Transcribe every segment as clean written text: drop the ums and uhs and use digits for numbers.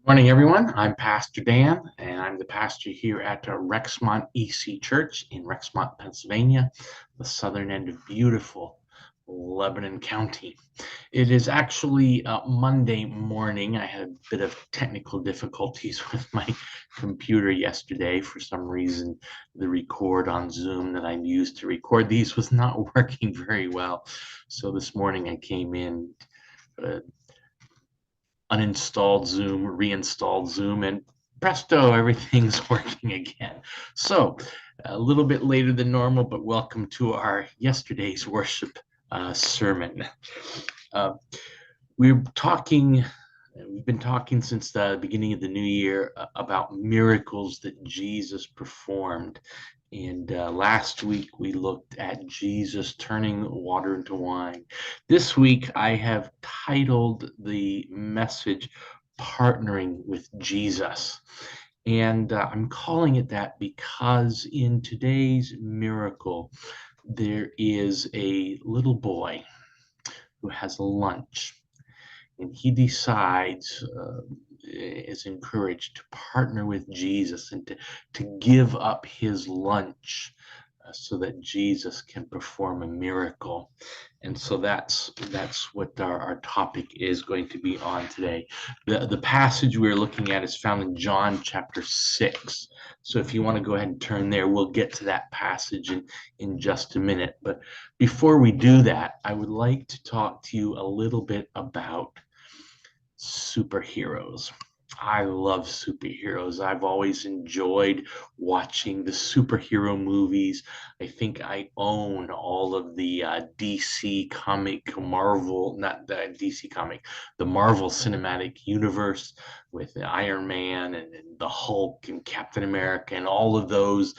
Morning, everyone. I'm Pastor Dan, and I'm the pastor here at Rexmont EC Church in Rexmont, Pennsylvania, the southern end of beautiful Lebanon County. It is actually Monday morning. I had a bit of technical difficulties with my computer yesterday. For some reason, the record on Zoom that I used to record these was not working very well. So this morning I came in. Uh, Uninstalled Zoom, reinstalled Zoom, and presto, everything's working again. So, a little bit later than normal, but welcome to our yesterday's worship sermon. Uh, we're talking We've been talking since the beginning of the new year about miracles that Jesus performed. And last week we looked at Jesus turning water into wine. This week I have titled the message Partnering with Jesus. And I'm calling it that because in today's miracle, there is a little boy who has lunch, and he decides, is encouraged to partner with Jesus and to give up his lunch so that Jesus can perform a miracle. And so that's what our topic is going to be on today. The passage we're looking at is found in John chapter 6. So if you want to go ahead and turn there, we'll get to that passage in just a minute. But before we do that, I would like to talk to you a little bit about superheroes. I love superheroes. I've always enjoyed watching the superhero movies. I think I own all of the DC comic, Marvel, not the DC comic, the Marvel Cinematic Universe with Iron Man and the Hulk and Captain America and all of those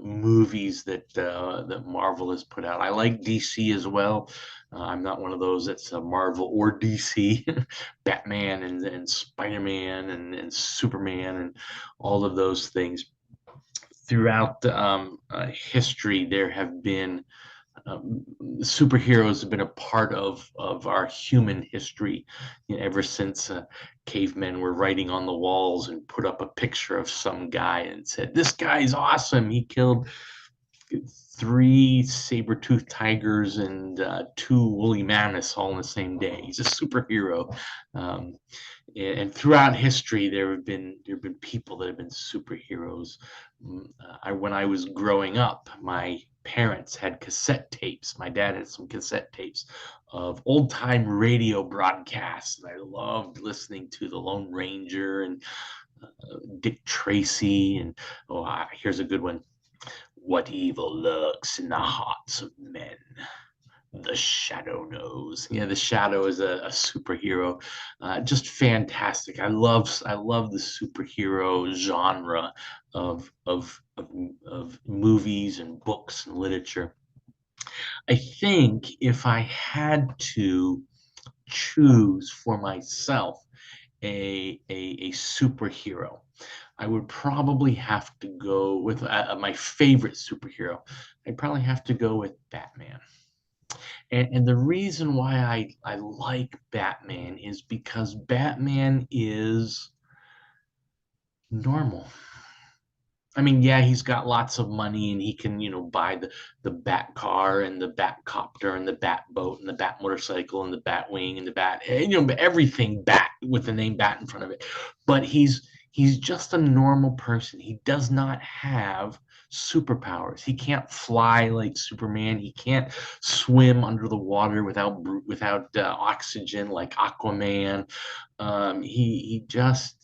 movies that Marvel has put out. I like DC as well. I'm not one of those that's Marvel or DC. Batman and Spider-Man and Superman and all of those things. Throughout history, there have been superheroes have been a part of our human history, ever since cavemen were writing on the walls and put up a picture of some guy and said, "This guy's awesome. He killed three saber-toothed tigers and two woolly mammoths all in the same day. He's a superhero." Um, and throughout history, there have been people that have been superheroes. When I was growing up, my parents had cassette tapes. My dad had some cassette tapes of old time radio broadcasts, and I loved listening to the Lone Ranger and Dick Tracy. And here's a good one: "What evil lurks in the hearts of men? The Shadow knows." Yeah, the Shadow is a superhero, just fantastic. I love the superhero genre of movies and books and literature. I think if I had to choose for myself a superhero, I would probably have to go with my favorite superhero. I'd probably have to go with Batman. And the reason why I like Batman is because Batman is normal. I mean, yeah, he's got lots of money and he can, buy the bat car and the bat copter and the bat boat and the bat motorcycle and the bat wing and the bat, everything bat with the name bat in front of it. But he's just a normal person. He does not have superpowers. He can't fly like Superman. He can't swim under the water without oxygen like Aquaman.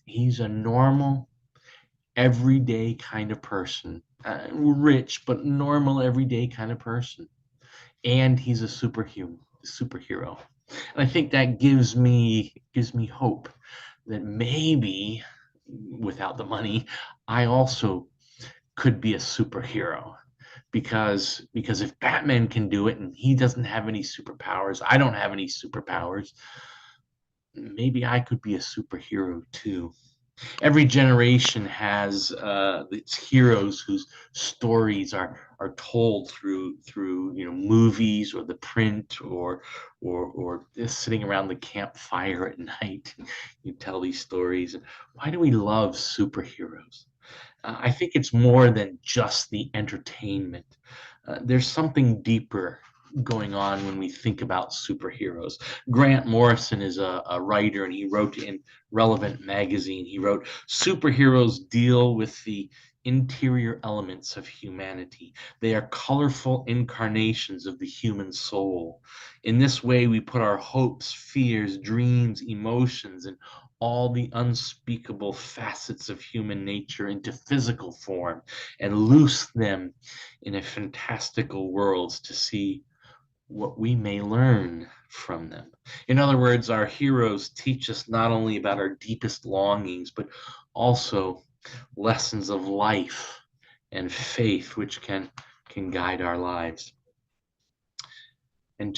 He's a normal everyday kind of person, rich but normal everyday kind of person, and he's a superhero. And I think that gives me hope that maybe without the money, I also could be a superhero. Because if Batman can do it and he doesn't have any superpowers, I don't have any superpowers, maybe I could be a superhero too. Every generation has its heroes whose stories are told through movies or the print or just sitting around the campfire at night. You tell these stories. And why do we love superheroes? I think it's more than just the entertainment. There's something deeper going on when we think about superheroes. Grant Morrison is a writer, and he wrote in Relevant magazine, he wrote, superheroes deal with the interior elements of humanity. They are colorful incarnations of the human soul. In this way, we put our hopes, fears, dreams, emotions, and all the unspeakable facets of human nature into physical form and loose them in a fantastical world to see what we may learn from them. In other words, our heroes teach us not only about our deepest longings, but also lessons of life and faith, which can guide our lives. And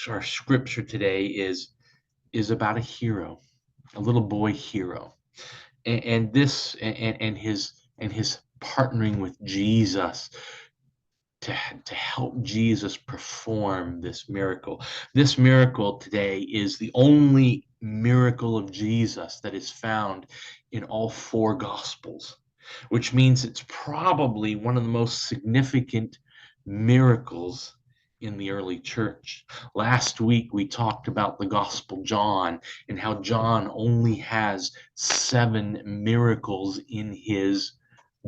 our scripture today is about a hero, a little boy hero, and this and his partnering with Jesus to help Jesus perform this miracle. This miracle today is the only miracle of Jesus that is found in all four Gospels, which means it's probably one of the most significant miracles in the early church. Last week, we talked about the Gospel John and how John only has 7 miracles in his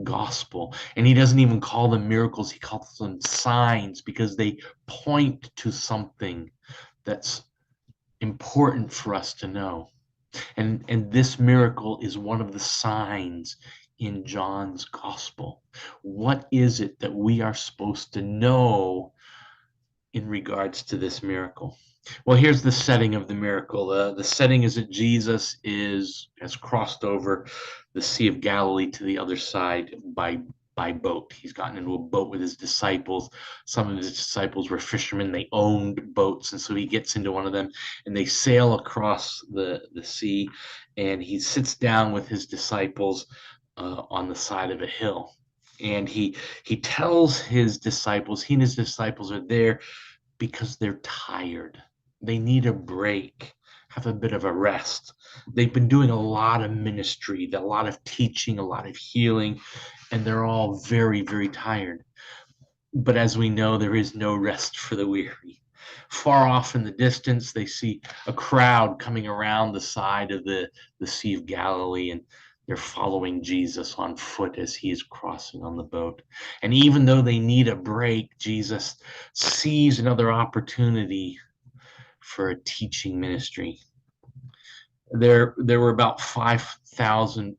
gospel. And he doesn't even call them miracles, he calls them signs because they point to something that's important for us to know. And this miracle is one of the signs in John's gospel. What is it that we are supposed to know in regards to this miracle? Well, here's the setting of the miracle. The setting is that Jesus has crossed over the Sea of Galilee to the other side by boat. He's gotten into a boat with his disciples. Some of his disciples were fishermen. They owned boats, and so he gets into one of them, and they sail across the sea, and he sits down with his disciples on the side of a hill. And he tells his disciples, he and his disciples are there because they're tired. They need a break, have a bit of a rest. They've been doing a lot of ministry, a lot of teaching, a lot of healing, and they're all very, very tired. But as we know, there is no rest for the weary. Far off in the distance, they see a crowd coming around the side of the Sea of Galilee, and they're following Jesus on foot as he is crossing on the boat. And even though they need a break, Jesus sees another opportunity for a teaching ministry. There were about 5,000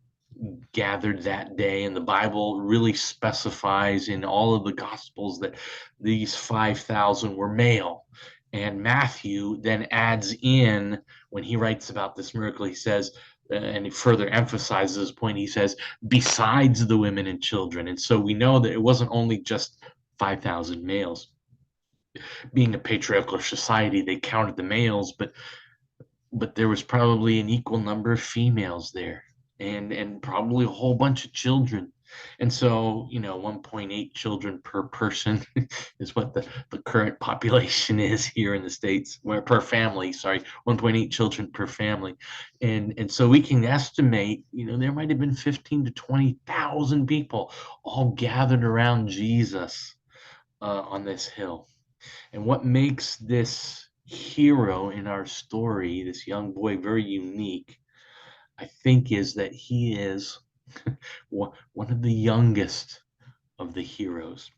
gathered that day, and the Bible really specifies in all of the Gospels that these 5,000 were male. And Matthew then adds in, when he writes about this miracle, he says, and he further emphasizes this point, he says, besides the women and children. And so we know that it wasn't only just 5,000 males. Being a patriarchal society, they counted the males, but there was probably an equal number of females there, and probably a whole bunch of children. And so 1.8 children per person is what the current population is here in the States, where per family, sorry, 1.8 children per family. And so we can estimate, there might have been 15 to 20,000 people all gathered around Jesus on this hill. And what makes this hero in our story, this young boy, very unique, I think, is that he is one of the youngest of the heroes.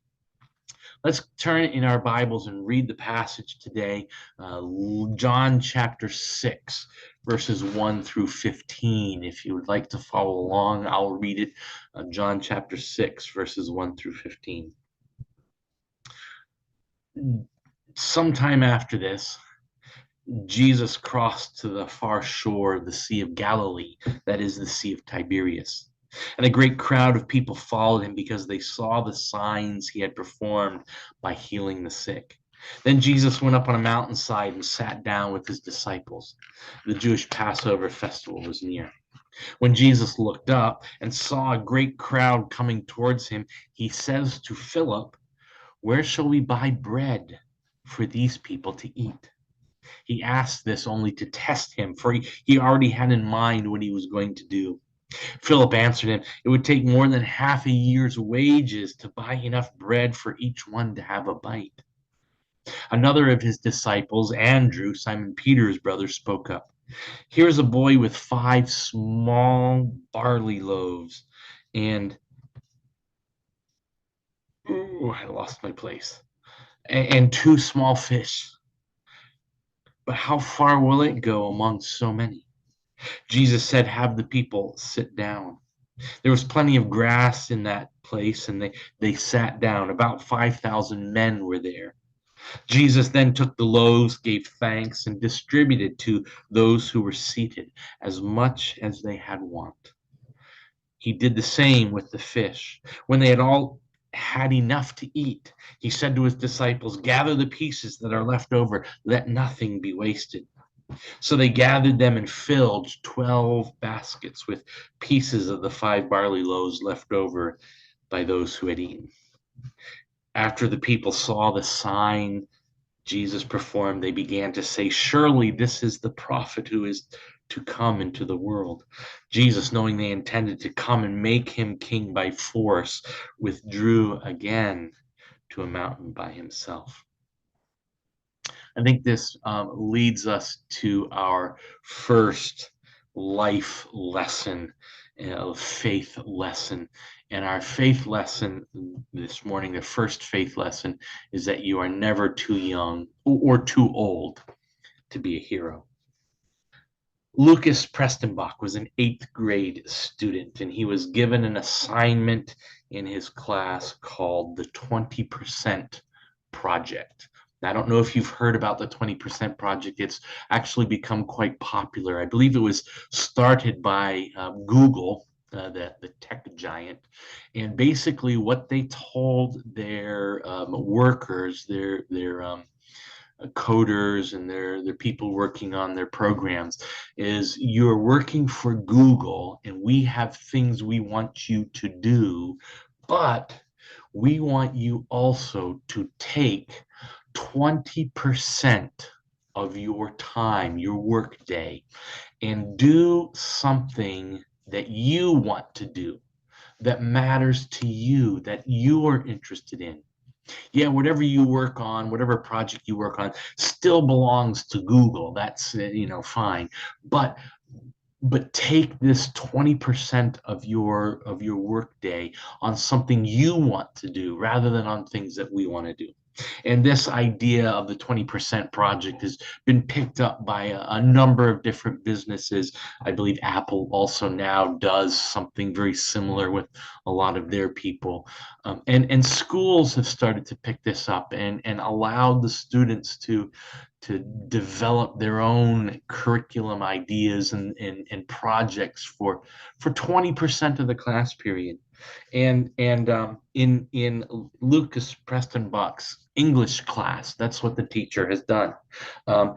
Let's turn in our Bibles and read the passage today, John chapter 6, verses 1 through 15. If you would like to follow along, I'll read it. John chapter 6, verses 1 through 15. Sometime after this, Jesus crossed to the far shore of the Sea of Galilee, that is the Sea of Tiberias. And a great crowd of people followed him because they saw the signs he had performed by healing the sick. Then Jesus went up on a mountainside and sat down with his disciples. The Jewish Passover festival was near. When Jesus looked up and saw a great crowd coming towards him, he says to Philip, "Where shall we buy bread for these people to eat?" He asked this only to test him, for he already had in mind what he was going to do. Philip answered him, "It would take more than half a year's wages to buy enough bread for each one to have a bite." Another of his disciples, Andrew, Simon Peter's brother, spoke up. "Here's a boy with 5 small barley loaves and, ooh, I lost my place, and 2 small fish. But how far will it go among so many?" Jesus said, "Have the people sit down." There was plenty of grass in that place, and they sat down. About 5,000 men were there. Jesus then took the loaves, gave thanks, and distributed to those who were seated as much as they had want. He did the same with the fish. When they had all had enough to eat, he said to his disciples, "Gather the pieces that are left over, let nothing be wasted." So they gathered them and filled 12 baskets with pieces of the 5 barley loaves left over by those who had eaten. After the people saw the sign Jesus performed, they began to say, "Surely this is the prophet who is to come into the world." Jesus, knowing they intended to come and make him king by force, withdrew again to a mountain by himself. I think this leads us to our first life lesson, faith lesson. And our faith lesson this morning, the first faith lesson, is that you are never too young or too old to be a hero. Lucas Prestenbach was an 8th grade student, and he was given an assignment in his class called the 20% Project. I don't know if you've heard about the 20% Project. It's actually become quite popular. I believe it was started by Google, the tech giant. And basically, what they told their workers, their coders and their people working on their programs, is you're working for Google and we have things we want you to do, but we want you also to take 20% of your time, your work day, and do something that you want to do, that matters to you, that you are interested in. Yeah, whatever you work on, whatever project you work on, still belongs to Google. That's fine. But take this 20% of your work day on something you want to do rather than on things that we want to do. And this idea of the 20% project has been picked up by a number of different businesses. I believe Apple also now does something very similar with a lot of their people. And schools have started to pick this up and allowed the students to develop their own curriculum ideas and projects for 20% of the class period. And in Lucas Prestonbach's English class, that's what the teacher has done. Um,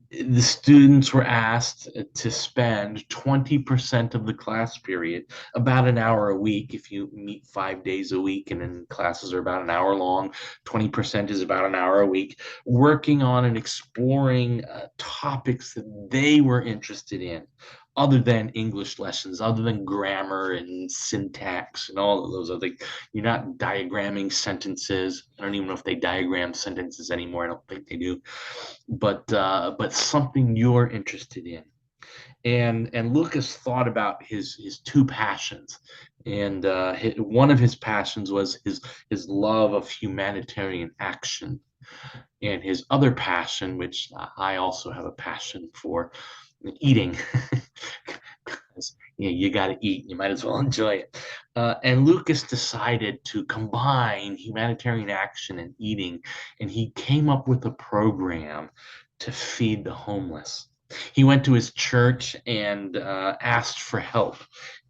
the students were asked to spend 20% of the class period, about an hour a week. If you meet 5 days a week and then classes are about an hour long, 20% is about an hour a week, working on and exploring topics that they were interested in, other than English lessons, other than grammar and syntax and all of those other things. You're not diagramming sentences. I don't even know if they diagram sentences anymore. I don't think they do. But something you're interested in. And Lucas thought about his 2 passions, and one of his passions was his love of humanitarian action, and his other passion, which I also have a passion for, eating. You got to eat. You might as well enjoy it. And Lucas decided to combine humanitarian action and eating, and he came up with a program to feed the homeless. He went to his church and asked for help,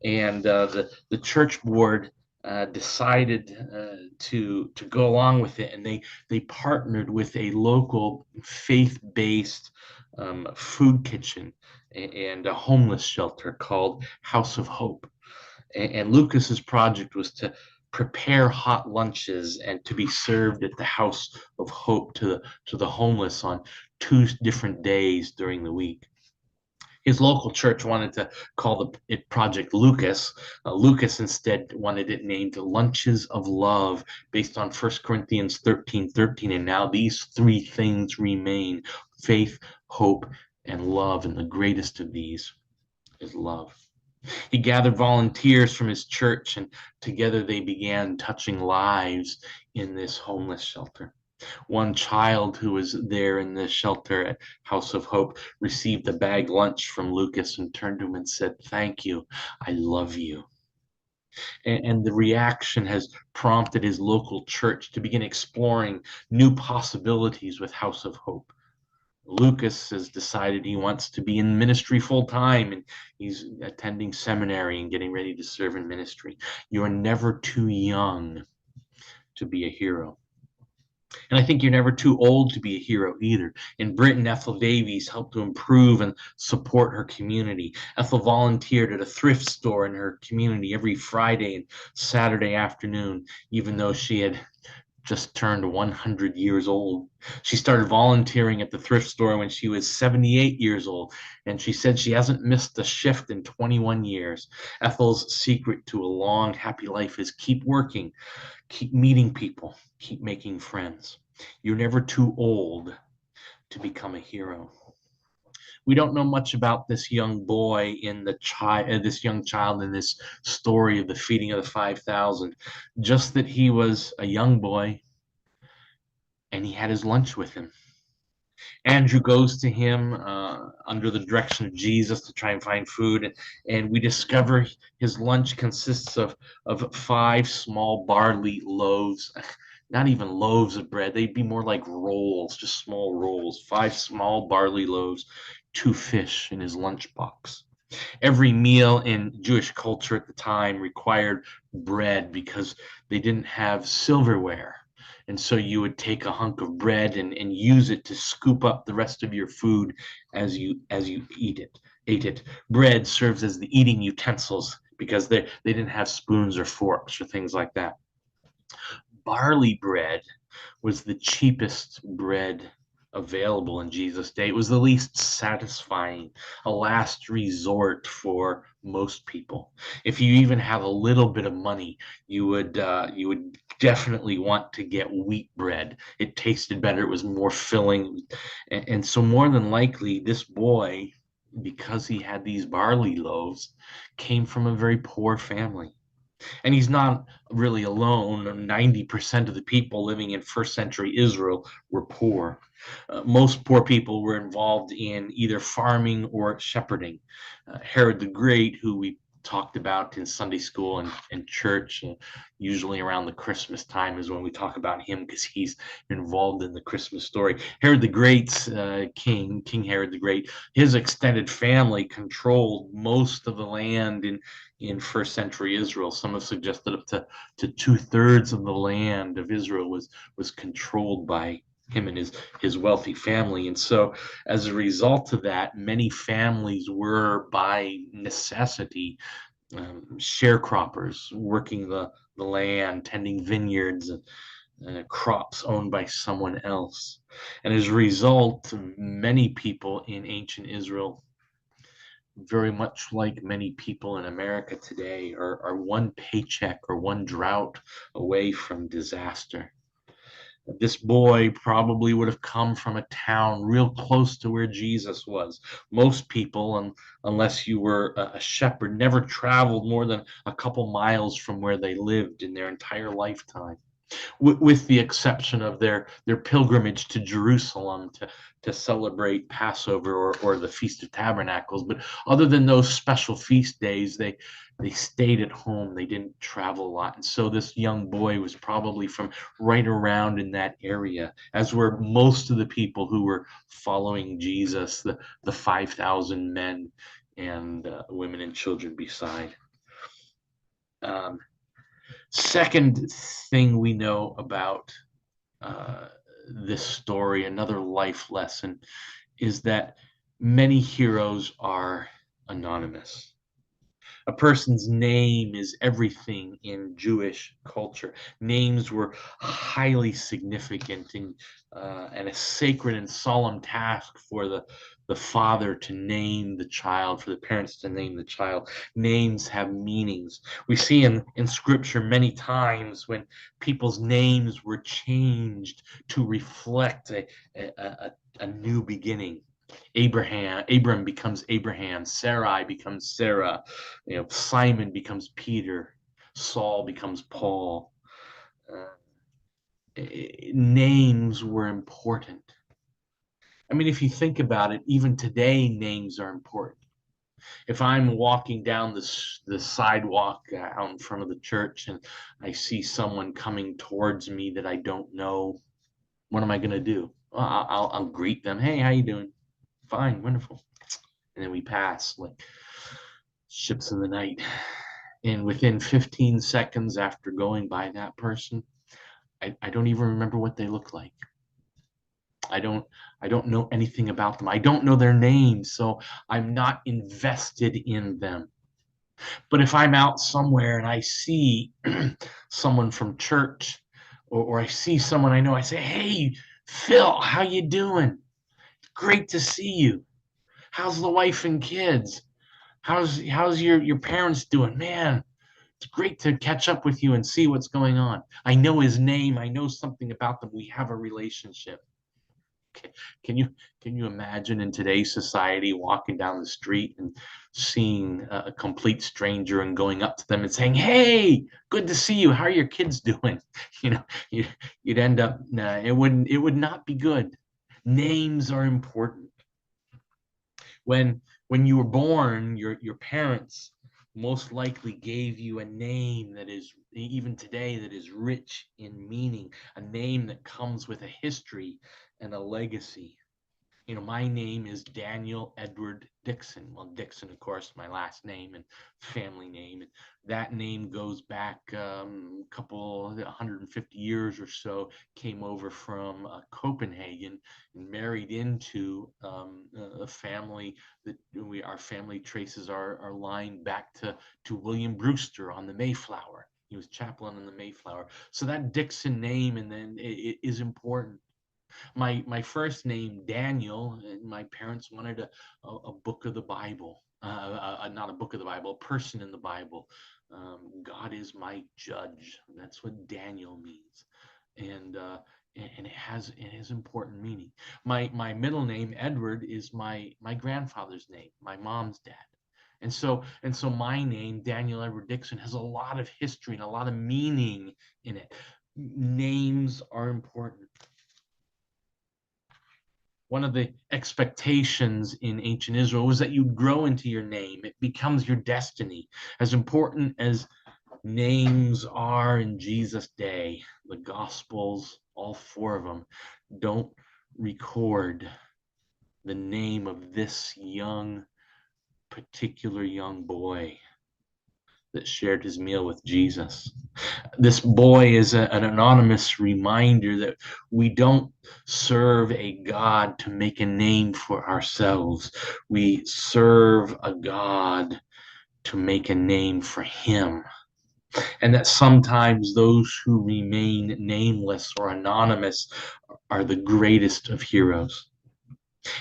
and the church board decided to go along with it, and they partnered with a local faith-based food kitchen, and a homeless shelter called House of Hope. And Lucas's project was to prepare hot lunches and to be served at the House of Hope to the homeless on 2 different days during the week. His local church wanted to call it Project Lucas. Lucas instead wanted it named Lunches of Love, based on 1 Corinthians 13:13. And now these three things remain: faith, hope, and love. And the greatest of these is love. He gathered volunteers from his church, and together they began touching lives in this homeless shelter. One child who was there in the shelter at House of Hope received a bag lunch from Lucas and turned to him and said, "Thank you. I love you." And the reaction has prompted his local church to begin exploring new possibilities with House of Hope. Lucas has decided he wants to be in ministry full time, and he's attending seminary and getting ready to serve in ministry. You're never too young to be a hero. And I think you're never too old to be a hero either. In Britain, Ethel Davies helped to improve and support her community. Ethel volunteered at a thrift store in her community every Friday and Saturday afternoon, even though she had just turned 100 years old. She started volunteering at the thrift store when she was 78 years old, and she said she hasn't missed a shift in 21 years. Ethel's secret to a long, happy life is keep working, keep meeting people, keep making friends. You're never too old to become a hero. We don't know much about this young boy in this young child in this story of the feeding of the 5,000, just that he was a young boy and he had his lunch with him. Andrew goes to him under the direction of Jesus to try and find food, and we discover his lunch consists of 5 small barley loaves, not even loaves of bread. They'd be more like rolls, just small rolls. 5 small barley loaves, 2 fish in his lunchbox. Every meal in Jewish culture at the time required bread because they didn't have silverware. And so you would take a hunk of bread and use it to scoop up the rest of your food as you ate it. Bread serves as the eating utensils because they didn't have spoons or forks or things like that. Barley bread was the cheapest bread available in Jesus' day. It was the least satisfying, a last resort for most people. If you even have a little bit of money, you would definitely want to get wheat bread. It tasted better. It was more filling, and so more than likely, this boy, because he had these barley loaves, came from a very poor family. And he's not really alone. 90% of the people living in first century Israel were poor. Most poor people were involved in either farming or shepherding. Herod the Great, who we talked about in Sunday school and church, usually around the Christmas time is when we talk about him because he's involved in the Christmas story. Herod the Great's King Herod the Great, his extended family controlled most of the land in first century Israel. Some have suggested up to 2/3 of the land of Israel was controlled by him and his wealthy family. And so as a result of that, many families were by necessity sharecroppers, working the land, tending vineyards and crops owned by someone else. And as a result, many people in ancient Israel, very much like many people in America today, are one paycheck or one drought away from disaster. This boy probably would have come from a town real close to where Jesus was. Most people, unless you were a shepherd, never traveled more than a couple miles from where they lived in their entire lifetime, with the exception of their pilgrimage to Jerusalem to celebrate Passover or the Feast of Tabernacles. But other than those special feast days, they stayed at home. They didn't travel a lot. And so this young boy was probably from right around in that area, as were most of the people who were following Jesus, the 5,000 men and women and children beside. Um, Second thing we know about uh, this story, another life lesson, is that Many heroes are anonymous. A person's name is everything in Jewish culture. Names were highly significant and a sacred and solemn task for the father to name the child, for the parents to name the child. Names have meanings. We see in scripture many times when people's names were changed to reflect a new beginning. Abram becomes Abraham, Sarai becomes Sarah, Simon becomes Peter, Saul becomes Paul. Uh, Names were important. I mean, if you think about it, even today, names are important. If I'm walking down the sidewalk out in front of the church and I see someone coming towards me that I don't know, what am I going to do? Well, I'll greet them. Hey, how you doing? Fine, wonderful. And then we pass like ships in the night. And within 15 seconds after going by that person, I don't even remember what they look like. I don't I don't know anything about them. I don't know their names, so I'm not invested in them. But if I'm out somewhere and I see someone from church, or I see someone I know, I say, "Hey, Phil, how you doing? Great to see you. How's the wife and kids? How's your parents doing? Man, it's great to catch up with you and see what's going on." I know his name. I know something about them. We have a relationship. Can you can you imagine in today's society walking down the street and seeing a complete stranger and going up to them and saying, "Hey, good to see you. How are your kids doing?" You know, you, you'd end up. Nah, it would not be good. Names are important. When you were born, your parents most likely gave you a name that is, even today, that is rich in meaning, a name that comes with a history and a legacy. My name is Daniel Edward Dixon. Well, Dixon, of course, my last name and family name. And that name goes back a couple, 150 years or so, came over from Copenhagen and married into a family that our family traces our line back to William Brewster on the Mayflower. He was chaplain on the Mayflower. So that Dixon name and then it is important. My first name, Daniel, and my parents wanted a book of the Bible, not a book of the Bible, a person in the Bible. God is my judge. That's what Daniel means, and it has important meaning. My middle name, Edward, is my grandfather's name, my mom's dad. And so my name, Daniel Edward Dixon, has a lot of history and a lot of meaning in it. Names are important. One of the expectations in ancient Israel was that you'd grow into your name. It becomes your destiny. As important as names are in Jesus' day, the Gospels, all four of them, don't record the name of this particular young boy that shared his meal with Jesus. This boy is an anonymous reminder that we don't serve a God to make a name for ourselves. We serve a God to make a name for him. And that sometimes those who remain nameless or anonymous are the greatest of heroes.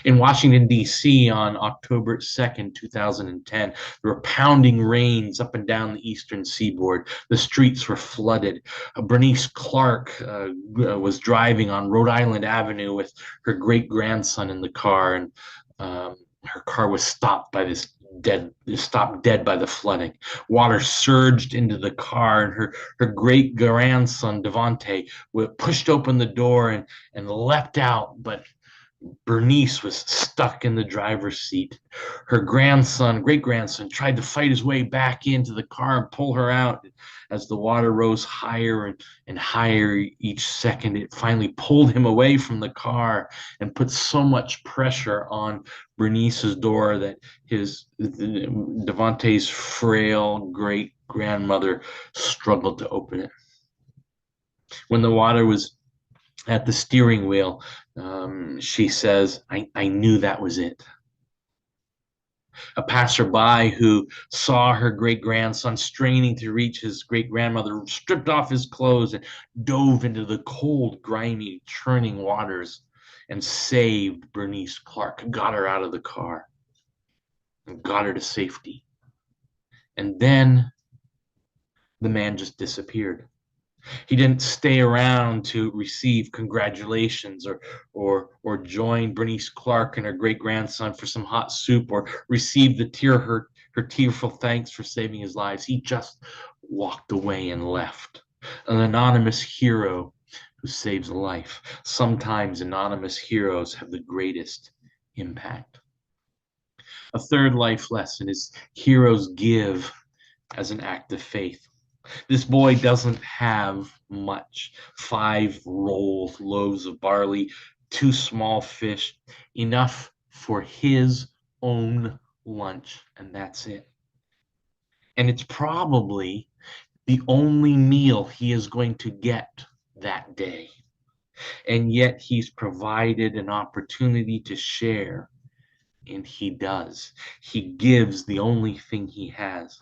In Washington, D.C. on October 2nd, 2010, there were pounding rains up and down the eastern seaboard. The streets were flooded. Bernice Clark was driving on Rhode Island Avenue with her great grandson in the car, and her car was stopped dead by the flooding. Water surged into the car, and her great grandson Devontae pushed open the door and leapt out, but Bernice was stuck in the driver's seat. Her great grandson, tried to fight his way back into the car and pull her out. As the water rose higher and higher each second, it finally pulled him away from the car and put so much pressure on Bernice's door that Devontae's frail great grandmother struggled to open it. When the water was at the steering wheel, she says, I knew that was it. A passerby who saw her great-grandson straining to reach his great-grandmother stripped off his clothes and dove into the cold, grimy, churning waters and saved Bernice Clark, got her out of the car and got her to safety. And then the man just disappeared. He didn't stay around to receive congratulations or join Bernice Clark and her great grandson for some hot soup or receive her tearful thanks for saving his lives. He just walked away and left. An anonymous hero who saves a life. Sometimes anonymous heroes have the greatest impact. A third life lesson is heroes give as an act of faith. This boy doesn't have much. 5 loaves of barley, 2 small fish, enough for his own lunch, and that's it. And it's probably the only meal he is going to get that day. And yet he's provided an opportunity to share, and he does. He gives the only thing he has.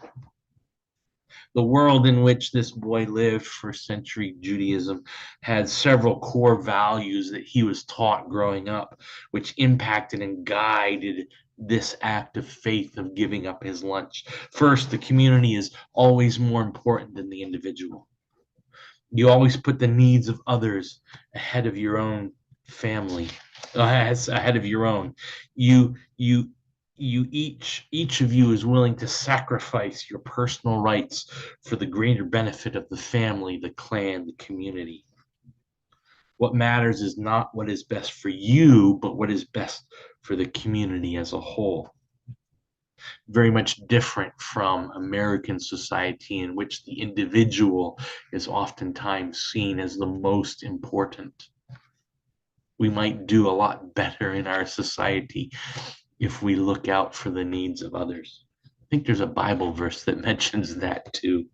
The world in which this boy lived, first century Judaism, had several core values that he was taught growing up, which impacted and guided this act of faith of giving up his lunch. First, the community is always more important than the individual. You always put the needs of others ahead of your own family, ahead of your own. Each of you is willing to sacrifice your personal rights for the greater benefit of the family, the clan, the community. What matters is not what is best for you, but what is best for the community as a whole. Very much different from American society, in which the individual is oftentimes seen as the most important. We might do a lot better in our society if we look out for the needs of others. I think there's a Bible verse that mentions that too.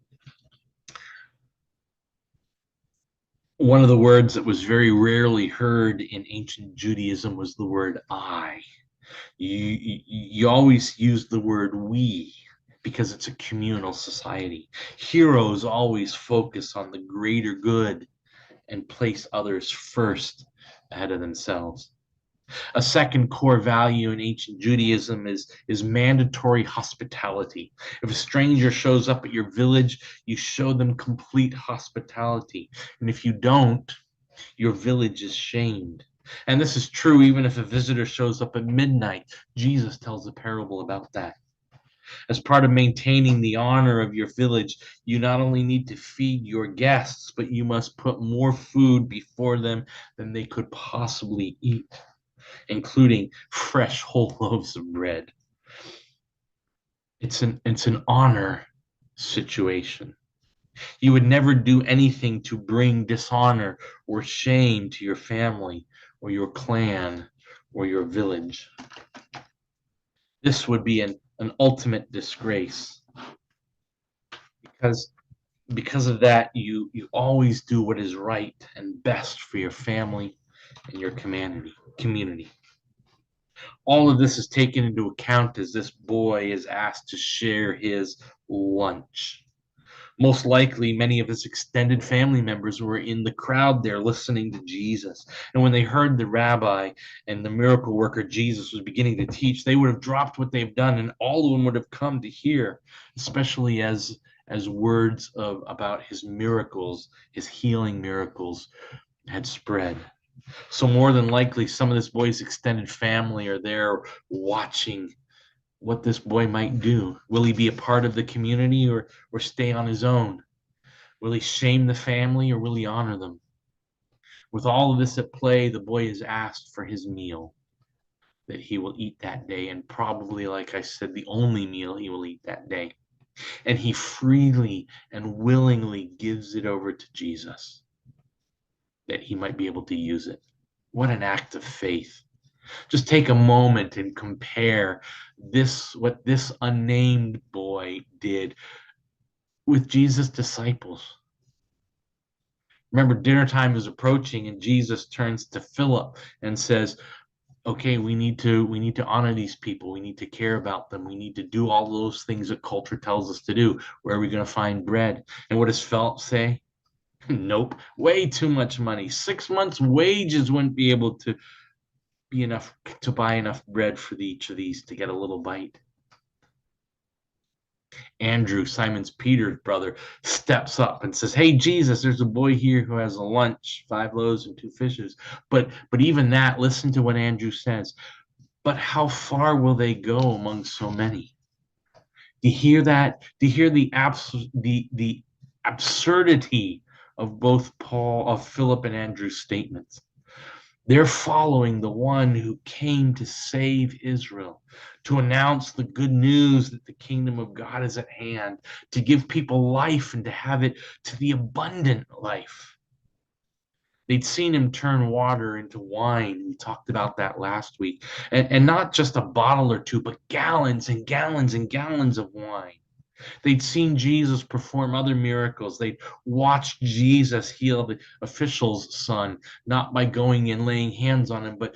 One of the words that was very rarely heard in ancient Judaism was the word I. You always use the word we because it's a communal society. Heroes always focus on the greater good and place others first ahead of themselves. A second core value in ancient Judaism is mandatory hospitality. If a stranger shows up at your village, you show them complete hospitality. And if you don't, your village is shamed. And this is true even if a visitor shows up at midnight. Jesus tells a parable about that. As part of maintaining the honor of your village, you not only need to feed your guests, but you must put more food before them than they could possibly eat, including fresh whole loaves of bread. It's an honor situation. You would never do anything to bring dishonor or shame to your family or your clan or your village. This would be an ultimate disgrace. Because of that, you always do what is right and best for your family and your community. All of this is taken into account as this boy is asked to share his lunch. Most likely, many of his extended family members were in the crowd there listening to Jesus. And when they heard the rabbi and the miracle worker Jesus was beginning to teach, they would have dropped what they've done, and all of them would have come to hear, especially as words about his miracles, his healing miracles, had spread. So more than likely, some of this boy's extended family are there watching what this boy might do. Will he be a part of the community or stay on his own? Will he shame the family or will he honor them? With all of this at play, the boy is asked for his meal that he will eat that day, and probably, like I said, the only meal he will eat that day. And he freely and willingly gives it over to Jesus that he might be able to use it. What an act of faith. Just take a moment and compare what this unnamed boy did with Jesus' disciples. Remember, dinner time is approaching, and Jesus turns to Philip and says, Okay, we need to honor these people. We need to care about them. We need to do all those things that culture tells us to do. Where are we going to find bread? And what does Phelps say? Nope, way too much money. 6 months' wages wouldn't be able to be enough to buy enough bread for each of these to get a little bite. Andrew, Simon's Peter's brother, steps up and says, "Hey, Jesus, there's a boy here who has a lunch, 5 loaves and 2 fishes." But even that, listen to what Andrew says. But how far will they go among so many? Do you hear that? Do you hear the absurdity of both Philip and Andrew's statements? They're following the one who came to save Israel, to announce the good news that the kingdom of God is at hand, to give people life and to have it to the abundant life. They'd seen him turn water into wine. We talked about that last week. And not just a bottle or two, but gallons and gallons and gallons of wine. They'd seen Jesus perform other miracles. They'd watched Jesus heal the official's son, not by going and laying hands on him, but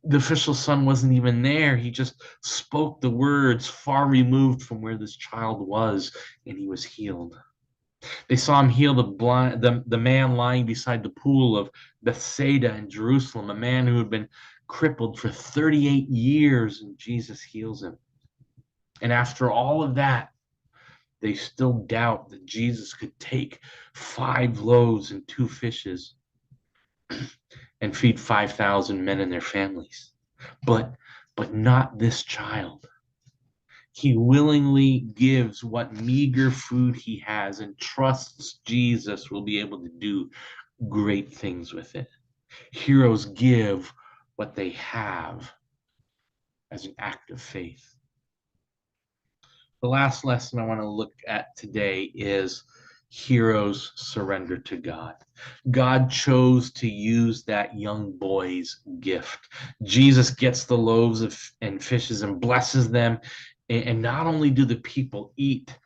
the official's son wasn't even there. He just spoke the words far removed from where this child was, and he was healed. They saw him heal the man lying beside the pool of Bethsaida in Jerusalem, a man who had been crippled for 38 years, and Jesus heals him. And after all of that, they still doubt that Jesus could take 5 loaves and 2 fishes and feed 5,000 men and their families. But not this child. He willingly gives what meager food he has and trusts Jesus will be able to do great things with it. Heroes give what they have as an act of faith. The last lesson I want to look at today is heroes surrender to God. God chose to use that young boy's gift. Jesus gets the and fishes and blesses them. And not only do the people eat,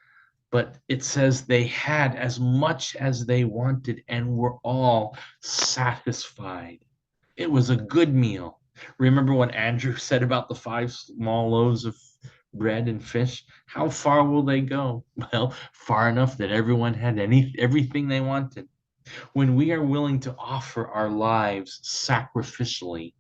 but it says they had as much as they wanted and were all satisfied. It was a good meal. Remember what Andrew said about the 5 small loaves of bread and fish? How far will they go? Well, far enough that everyone had everything they wanted. When we are willing to offer our lives sacrificially,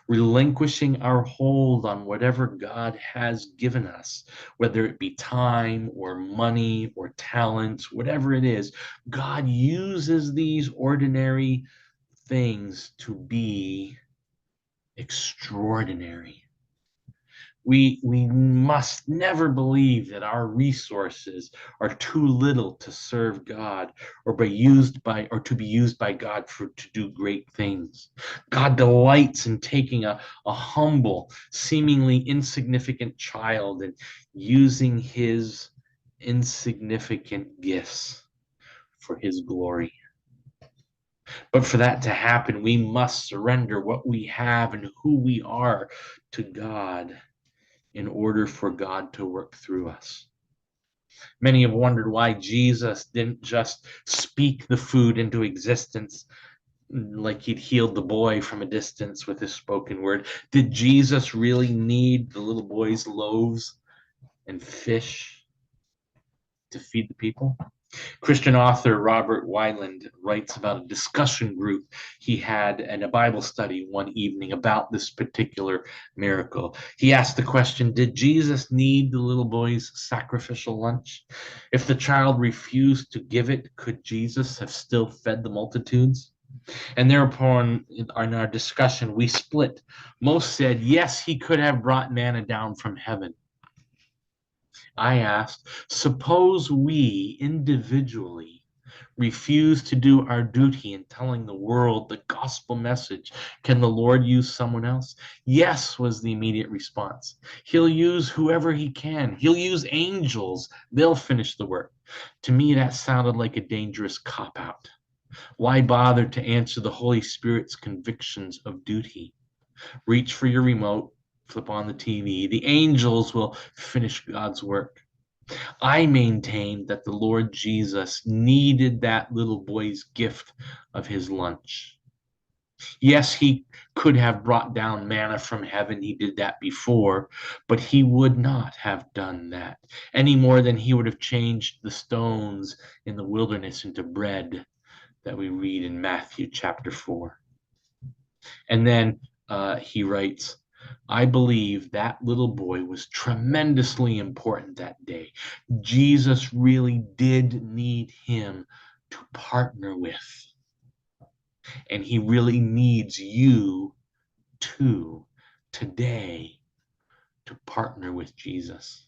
relinquishing our hold on whatever God has given us, whether it be time or money or talents, whatever it is, God uses these ordinary things to be extraordinary. We must never believe that our resources are too little to serve God or to be used by God to do great things. God delights in taking a humble, seemingly insignificant child and using his insignificant gifts for his glory. But for that to happen, we must surrender what we have and who we are to God in order for God to work through us. Many have wondered why Jesus didn't just speak the food into existence like he'd healed the boy from a distance with his spoken word. Did Jesus really need the little boy's loaves and fish to feed the people? Christian author Robert Weiland writes about a discussion group he had in a Bible study one evening about this particular miracle. He asked the question, did Jesus need the little boy's sacrificial lunch? If the child refused to give it, could Jesus have still fed the multitudes? And thereupon, in our discussion, we split. Most said, yes, he could have brought manna down from heaven. I asked, suppose we individually refuse to do our duty in telling the world the gospel message. Can the Lord use someone else? Yes, was the immediate response. He'll use whoever he can. He'll use angels. They'll finish the work. To me, that sounded like a dangerous cop-out. Why bother to answer the Holy Spirit's convictions of duty? Reach for your remote, flip on the TV. The angels will finish God's work. I maintain that the Lord Jesus needed that little boy's gift of his lunch. Yes, he could have brought down manna from heaven. He did that before, but he would not have done that any more than he would have changed the stones in the wilderness into bread that we read in Matthew chapter 4. And then he writes, I believe that little boy was tremendously important that day. Jesus really did need him to partner with, and he really needs you too today to partner with Jesus.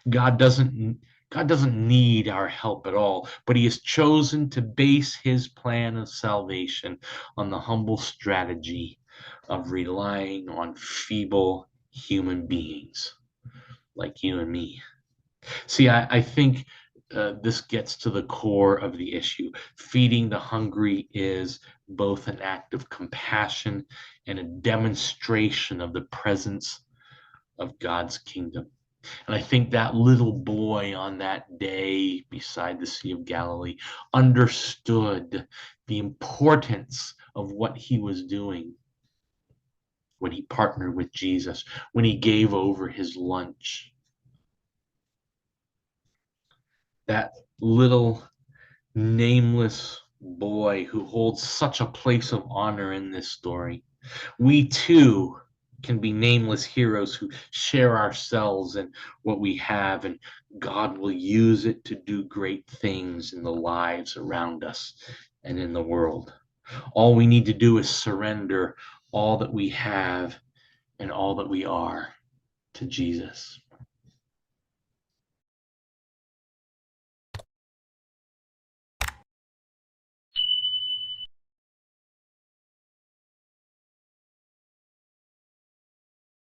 God doesn't God doesn't need our help at all, but he has chosen to base his plan of salvation on the humble strategy of relying on feeble human beings like you and me. See, I think this gets to the core of the issue. Feeding the hungry is both an act of compassion and a demonstration of the presence of God's kingdom. And I think that little boy on that day beside the Sea of Galilee understood the importance of what he was doing when he partnered with Jesus, when he gave over his lunch. That little nameless boy who holds such a place of honor in this story. We too can be nameless heroes who share ourselves and what we have, and God will use it to do great things in the lives around us and in the world. All we need to do is surrender all that we have and all that we are to Jesus.